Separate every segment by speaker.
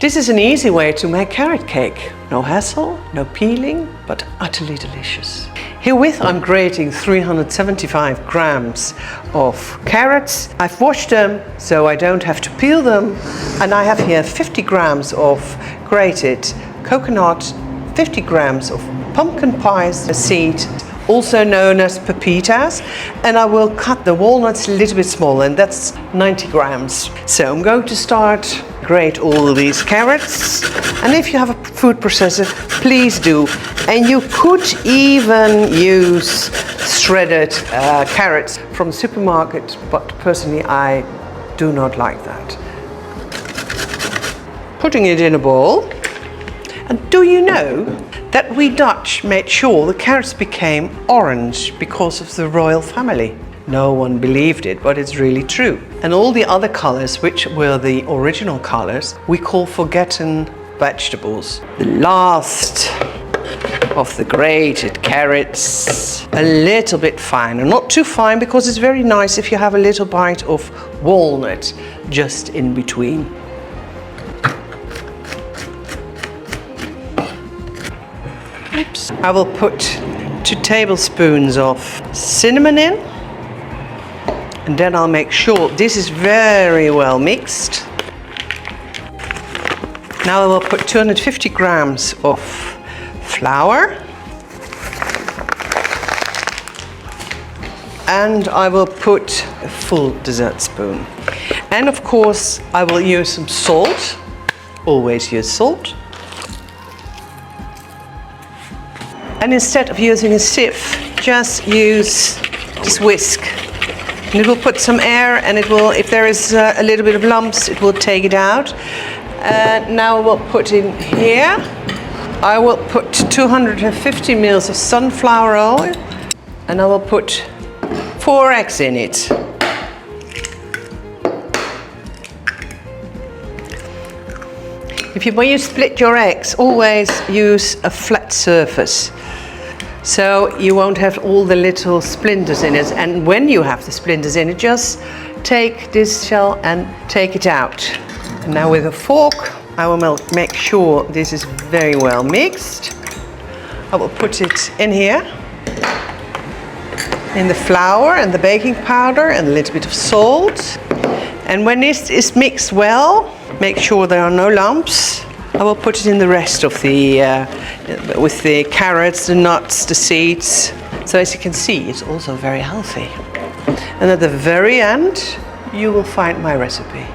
Speaker 1: This is an easy way to make carrot cake. No hassle, no peeling, but utterly delicious. Herewith I'm grating 375 grams of carrots. I've washed them so I don't have to peel them. And I have here 50 grams of grated coconut, 50 grams of pumpkin pie seed, also known as pepitas, and I will cut the walnuts a little bit smaller, and that's 90 grams. So I'm going to start grate all of these carrots, and if you have a food processor, please do. And you could even use shredded carrots from the supermarket, but personally I do not like that. Putting it in a bowl. And do you know that we Dutch made sure the carrots became orange because of the royal family? No one believed it, but it's really true. And all the other colors, which were the original colors, we call forgotten vegetables. The last of the grated carrots, a little bit finer, not too fine, because it's very nice if you have a little bite of walnut just in between. Oops. I will put 2 tablespoons of cinnamon in, and then I'll make sure this is very well mixed. Now I will put 250 grams of flour, and I will put a full dessert spoon. And of course I will use some salt, always use salt. And instead of using a sieve, just use this whisk. And it will put some air, and it will, if there is a little bit of lumps, it will take it out. Now we'll put in here, I will put 250 ml of sunflower oil, and I will put 4 eggs in it. When you split your eggs, always use a flat surface, so you won't have all the little splinters in it. And when you have the splinters in it, just take this shell and take it out. And now with a fork, I will make sure this is very well mixed. I will put it in here, in the flour and the baking powder and a little bit of salt. And when this is mixed well, make sure there are no lumps. I will put it in the rest of the, with the carrots, the nuts, the seeds. So as you can see, it's also very healthy. And at the very end, you will find my recipe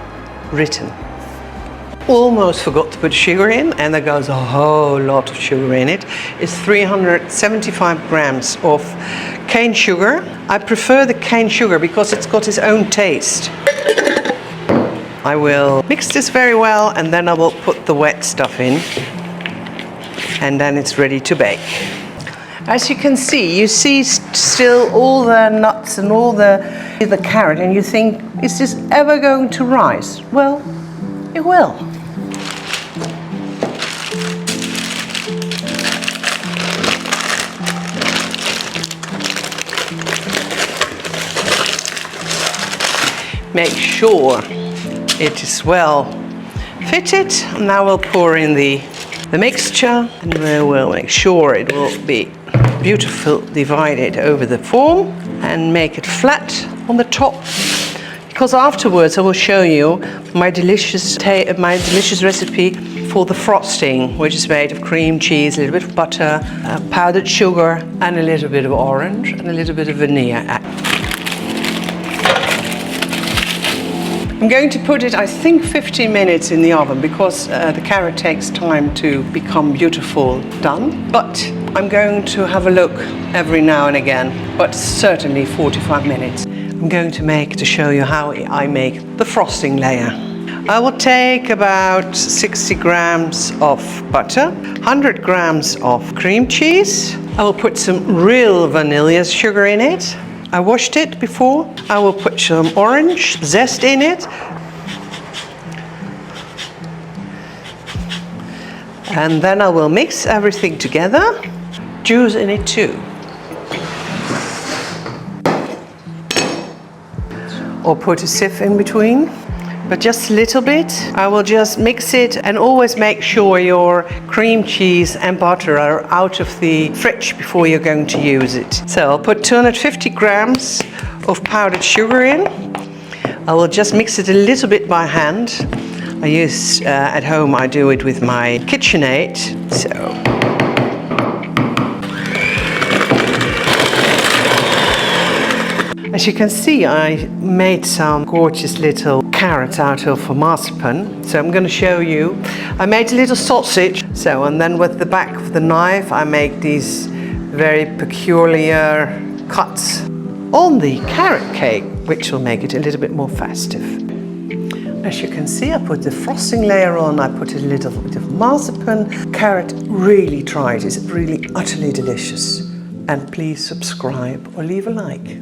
Speaker 1: written. Almost forgot to put sugar in, and there goes a whole lot of sugar in it. It's 375 grams of cane sugar. I prefer the cane sugar because it's got its own taste. I will mix this very well, and then I will put the wet stuff in, and then it's ready to bake. As you can see, you see still all the nuts and all the carrot, and you think, is this ever going to rise? Well, it will. Make sure it is well fitted. Now we'll pour in the mixture, and we will make sure it will be beautifully divided over the form, and make it flat on the top, because afterwards I will show you my delicious recipe for the frosting, which is made of cream cheese, a little bit of butter, powdered sugar, and a little bit of orange and a little bit of vanilla. I'm going to put it, I think, 15 minutes in the oven, because the carrot takes time to become beautiful done. But I'm going to have a look every now and again, but certainly 45 minutes. I'm going to show you how I make the frosting layer. I will take about 60 grams of butter, 100 grams of cream cheese. I will put some real vanilla sugar in it. I washed it before. I will put some orange zest in it. And then I will mix everything together. Juice in it too. Or put a sieve in between. but just a little bit. I will just mix it, and always make sure your cream cheese and butter are out of the fridge before you're going to use it. So I'll put 250 grams of powdered sugar in. I will just mix it a little bit by hand. I use, at home I do it with my KitchenAid. So as you can see, I made some gorgeous little carrots out of marzipan. So I'm going to show you. I made a little sausage. So, and then with the back of the knife, I make these very peculiar cuts on the carrot cake, which will make it a little bit more festive. As you can see, I put the frosting layer on. I put a little bit of marzipan. Carrot, really try it. It's really utterly delicious. And please subscribe or leave a like.